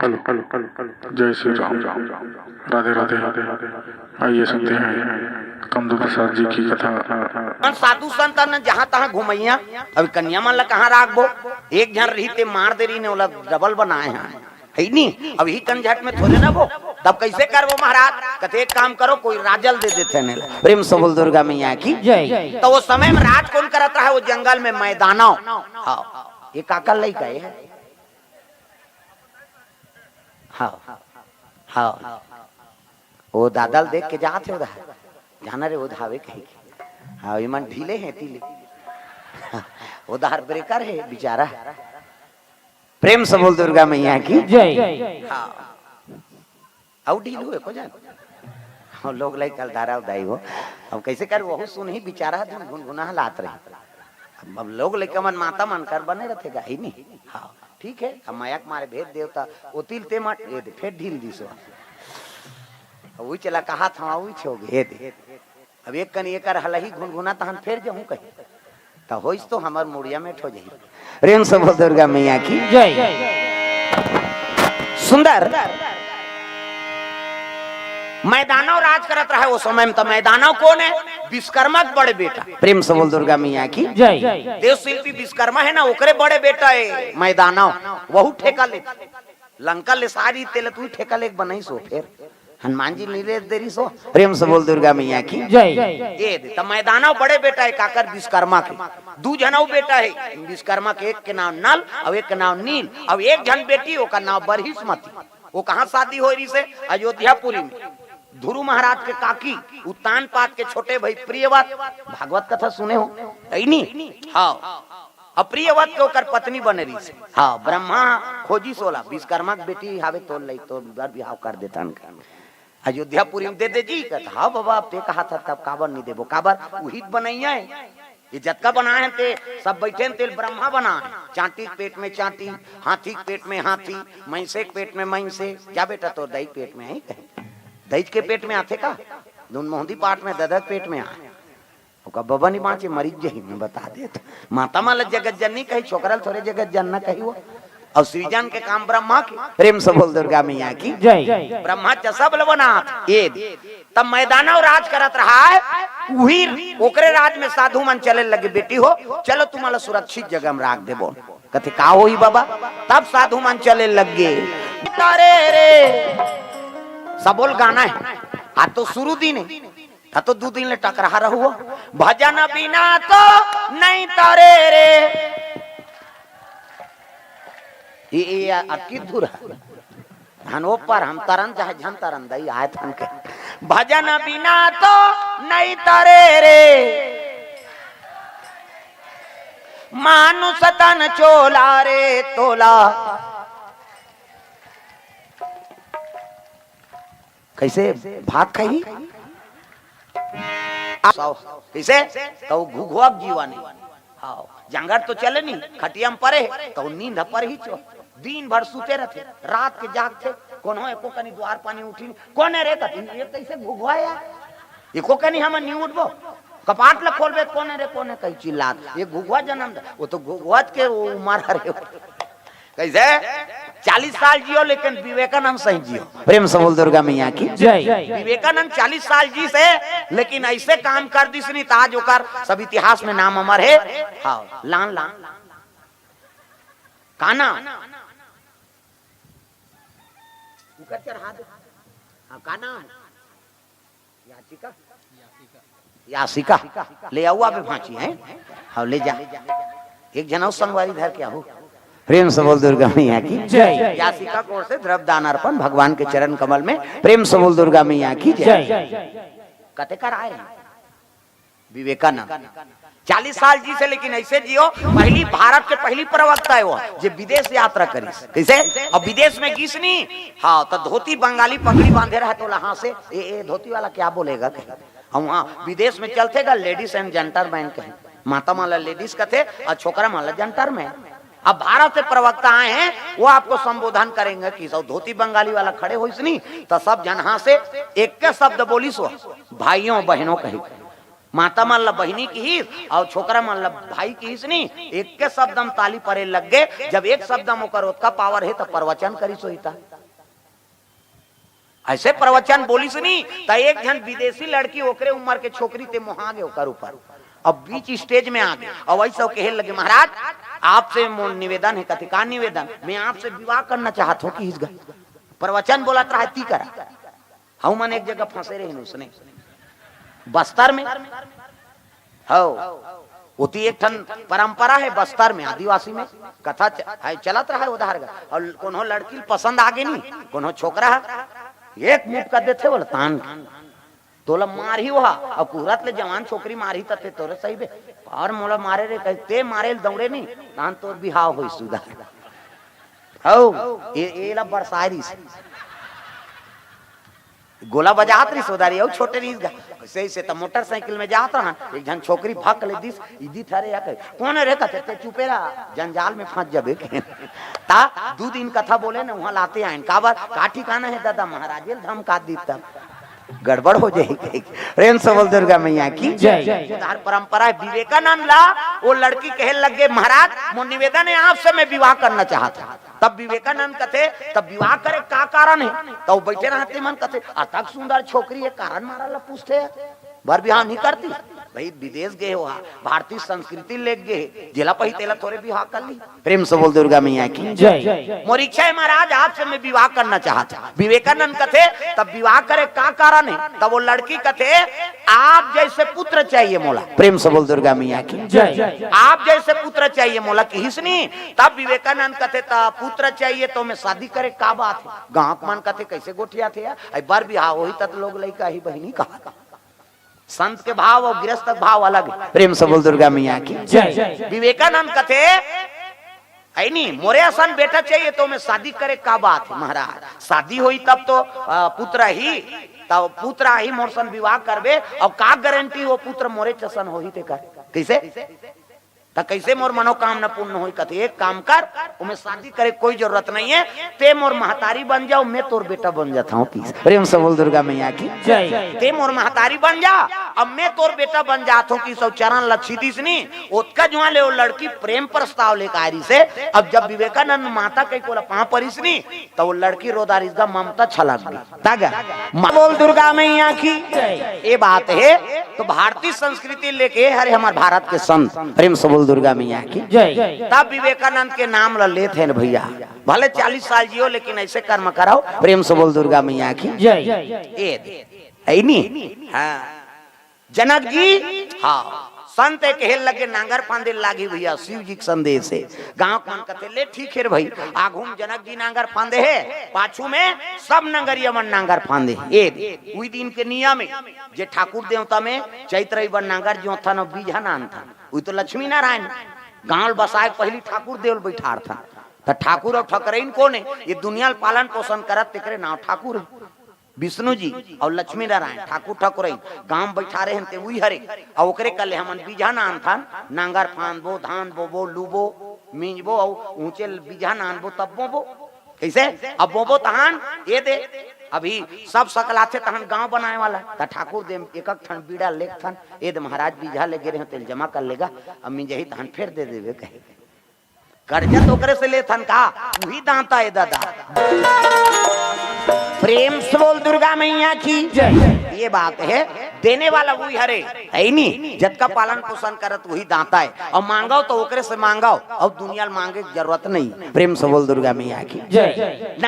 जय श्री राम। राधे राधे राधे राधे। आइए सुनते हैं कमदू प्रसाद जी की कथा। साधु संत ने जहाँ तहाँ घुमैया अभी कन्या मन ला कहाँ राखबो। एक जन रही ते मार दे रही ने ओला डबल बनाए हैं है नहीं। अब ही कंझट में थोड़े ना वो तब कैसे करबो महाराज। कहते एक काम करो कोई राजल दे देते ने प्रेम से बोल दुर्गा मैया की जय। तो वो समय में राज कौन करता है वो जंगल में मैदानों। हाँ ये काकल नहीं कहे है। हाँ हाँ वो दादल देख के जाते उधर जाना रे वो धावे कहीं। हाँ इमान ढीले हैं टीले वो धार ब्रेकर है बेचारा। प्रेम से बोल दुर्गा मैया की जय। हाँ अब ढील हुए को जान हम लोग लाई कल धारा उदाई हो। अब कैसे कर वो सुन ही बेचारा गुनगुना लात रही। अब लोग लेकर मन माता मन कर बने रहेगा ही नहीं। हाँ ठीक है अब माया मारे भेद देवता वो तिल ते मट फिर ढील दी सो वही चला कहा था वही छो दे। अब एक कन एक हलही गुनगुना तहन फिर जाऊं कहीं तो होइस तो हमार मुड़िया में ठो जाई। प्रेम से बोल दुर्गा मैया की जय। सुंदर मैदानों राज करत रहा है वो समय में। तो मैदानों कौन है विश्वकर्मा के बड़े बेटा। प्रेम से बोल दुर्गा मैया की जय। देव शिल्पी विश्वकर्मा है ना ओकरे बड़े बेटा है मैदानों। वहु ठेका ले लंका ले सारी तेल तू ठेका ले बनाई सो फिर हनुमान जी नीले देरी सो। प्रेम से बोल दुर्गा मैया की जय। ये तो मैदानों बड़े बेटा है काकर विश्वकर्मा के। दू जनऊ बेटा है विश्वकर्मा के। एक के नाम नल और एक के नाम नील। अब एक जन बेटी ओका नाम बरहिष्मती। वो कहाँ शादी हो रही से अयोध्यापुरी में। ध्रुव महाराज के काकी उत्तान पात के छोटे भाई प्रियवत भागवत कथा सुने हो नहीं। हाँ अप्रियवत के ओकर पत्नी बने रही से। हाँ ब्रह्मा खोजी सोला विश्वकर्मा की बेटी हावे तो लई तो बिहाव कर देता अयोध्यापुरी में दे दे जी। कहता हाँ बाबा आप ते कहा था तब काबर नहीं देबो काबर उहित बनैया है ये जतका बनाए हैं ते सब बैठे हैं तेल ब्रह्मा बना है। चांटी के पेट में चांटी हाथी के पेट में हाथी महिषे के पेट में महिषे। क्या बेटा तो दही पेट में है दही के पेट में आते का दून मोहदी पाठ में ददक पेट में आए बाबा नहीं बाँचे मरीज जही में बता दे। माता माला जगत जननी कही छोकरल थोड़े जगत जनना कही वो और सृजन के काम ब्रह्मा की। प्रेम से बोल दुर्गा मैया की जय। ब्रह्मा सब बना ये तब मैदाना राज करत रहा है वही ओकरे राज में साधु मन चले लगे बेटी हो चलो तुम्हारा सुरक्षित जगह में राख देबो। कहते का होई बाबा तब साधु मन चले लगे। सबोल गाना है आज तो शुरू दिन है तो 2 दिन ले टकरा रहो भजन बिना तो नहीं तारे रे। ये आपकी धुर हनो पर हम तरन चाहे झन तरन दई आए थन के भजन बिना तो नहीं तारे रे। मानुष तन चोला रे तोला। कैसे भात खाई कैसे तो घुघुआ जीवानी। हाँ जंगल तो चले नहीं खटिया में परे तो नींद पर ही चो दिन भर सुते रहते रात के जागते कौन हो एको कनी द्वार पानी उठी कौन है रे ये कैसे घुघुआया एको कनी हम नहीं उठबो कपाट ल खोलबे कौन है रे कौन है कहीं चिल्लात ये घुघुआ जन्म वो तो घुघुआत के उमर रे कैसे 40 साल जियो लेकिन विवेकानंद सही जियो। प्रेम से बोल दुर्गा मैया की जय। विवेकानंद 40 साल जी से लेकिन ऐसे काम कर दिस नहीं ताज होकर सब इतिहास में नाम अमर है। हाँ लान लान काना काना यासिका ले आऊआ पे भांची है। हाँ ले जा एक जना संगवारी धर के आओ। प्रेम से बोल दुर्गा मैया की जय। यासिका कोर से द्रव्य दान अर्पण भगवान के चरण कमल में। प्रेम से बोल दुर्गा मैया की जय। कते कर आए विवेकानंद 40 साल जी से लेकिन ऐसे जियो पहली भारत के पहली प्रवक्ता है वो जो विदेश यात्रा करी कैसे। अब विदेश में गीसनी हाँ तो धोती बंगाली पगड़ी बांधे रहा तो वहां से ए धोती वाला क्या बोलेगा हम वहाँ विदेश में चलते गा लेडीज एंड जेंटलमैन कहे माता माला लेडीज कहते और छोकरा माला जेंटलमैन। अब भारत से प्रवक्ता आए हैं वो आपको संबोधन करेंगे कि सब धोती बंगाली वाला खड़े हो इसनी तो सब जन से एक के शब्द बोली सो भाइयों बहनों कही माता मान ला बहनी की ही और छोकरा मान ला भाई की हिसनी एक के शब्द हम ताली परे लग गए। जब एक शब्द हम ओकर का पावर है तो प्रवचन करी सोईता ऐसे प्रवचन बोली सुनी तो एक जन विदेशी लड़की ओकरे उम्र के छोकरी ते मोहा गए ओकर ऊपर, अब बीच स्टेज में आ गए और वैसे कहे लगे महाराज आपसे निवेदन है। कथे का निवेदन? मैं आपसे विवाह करना चाहता हूँ कि प्रवचन बोला था ती करा। हम मन एक जगह फंसे रहे उसने बस्तर में, होती एक ठन परंपरा है बस्तर में आदिवासी में कथा चलत रहा है उधार और कोनो लड़की पसंद आगे नहीं कोनो छोकरा एक मुठ कर देते बोला तान तोला मार ही वहा और पूरत ले जवान छोकरी मारी तते तोरे सही बे और मोला मारे रे कहते मारे दौड़े नहीं तान तोर बिहाव होई सुधार ए ला बरसारी गोला बजात रही सोदारी और छोटे रही सही से तो मोटरसाइकिल में जात रहा एक जन छोकरी भाग ले दिस इदी थारे या कौन रे कहते चुपे रहा जंजाल में फंस जाबे ता 2 दिन कथा बोले ना वहां लाते आइन काबर का ठिकाना है दादा महाराज धाम का दीता गड़बड़ हो जाएगी। रेन सबल दुर्गा मैया की जय। उधार परंपरा है विवेकानंद ला वो लड़की कहे लगे महाराज मो निवेदन है आपसे मैं विवाह करना चाहता। तब विवेकानंद कहते तब विवाह करे का कारण है? तो बैठे रहते मन कहते अतक सुंदर छोकरी है कारण मारा ला पूछते बर बिहार नहीं करती भाई विदेश गए हो भारतीय संस्कृति ले गए जिला पही तेला थोड़े बिहार कर ली। प्रेम से बोल दुर्गा मैया की जय। मोर इच्छा है महाराज आपसे मैं विवाह करना चाहता। विवेकानंद कहते तब विवाह करे का कारण है? तब वो लड़की कहते आप जैसे पुत्र चाहिए मोला। प्रेम से बोल दुर्गा मैया की जय। आप जैसे पुत्र चाहिए मोला की हिसनी। तब विवेकानंद कहते तब पुत्र चाहिए तो मैं शादी करे का बात है? गाँव मन कहते कैसे गोठिया थे बार बिहार वही तक लोग लड़का ही बहनी कहा। संत के भाव और गृहस्थ भाव अलग है। प्रेम से बोल दुर्गा मैया की जय। विवेकानंद कहते है नहीं मोरे आसान बेटा चाहिए तो मैं शादी करे का बात है महाराज? शादी हुई तब तो पुत्र ही तब पुत्र ही मोरसन विवाह करबे और का गारंटी वो पुत्र मोरे चसन हो ही ते कर कैसे तो कैसे मोर मनोकामना पूर्ण हो? कहते एक काम कर उमें शादी करे कोई जरूरत नहीं है ते मोर महतारी बन जाओ मैं तोर बेटा बन जाता हूँ। प्रेम से बोल दुर्गा मैया की जय। ते मोर महतारी बन जा अब मैं तोर बेटा बन जाता हूँ कि सब चरण लक्षी दिस नहीं उत्का जुआ ले वो लड़की प्रेम प्रस्ताव ले कारी से। अब जब विवेकानंद माता कई को पा परिस नहीं तो वो लड़की रोदारिस का ममता छलक गई। बोल दुर्गा मैया की ये बात है तो भारतीय संस्कृति लेके हरे हमारे भारत के संत प्रेम से बोल दुर्गा मैया की जय। तब विवेकानंद के नाम लेते हैं भैया भले 40 साल जियो लेकिन ऐसे कर्म कराओ। प्रेम से बोल दुर्गा मैया की जय। जनक जी हाँ संत कहे लगे नांगर फांदे लागी भैया शिव जी के संदेश है गांव मन कहते ले ठीक है भाई आगू जनक जी नांगर फांदे है पाछू में सब नगरिया मन नांगर फांदे एक उई दिन के नियम जे ठाकुर देवता में चैत्र बन नांगर जो था न बीजा नान था वही तो लक्ष्मी नारायण गांव बसाए पहली ठाकुर देवल बैठार था तो ठाकुर और ठकरइन कौन है? ये दुनिया पालन पोषण करत तेरे नाम ठाकुर है विष्णु जी और लक्ष्मी नारायण ठाकुर ठाकुर गांव बैठा रहे हैं वही हरे और ओकरे कल हमन बीजा नान था नांगर फानबो धान बोबो लूबो मींजबो और ऊंचे बीजा नानबो तब बोबो कैसे अब बोबो तहान ये दे अभी सब सकलाथे तहन गांव बनाए वाला ता ठाकुर दे एक ठन बीड़ा लेख थन ए दे महाराज बीजा ले गे रहे तेल जमा कर लेगा अब मिंजही तहन फिर दे देवे कहे कर्जा तो ओकरे से ले थन का वही दांता है दादा। प्रेम से बोल दुर्गा मैया की जय। ये बात है देने वाला वही हरे है नहीं जत का पालन पोषण करत वही दांता है और मांगाओ तो ओकरे से मांगाओ और दुनिया मांगे की जरूरत नहीं। प्रेम से बोल दुर्गा मैया की जय।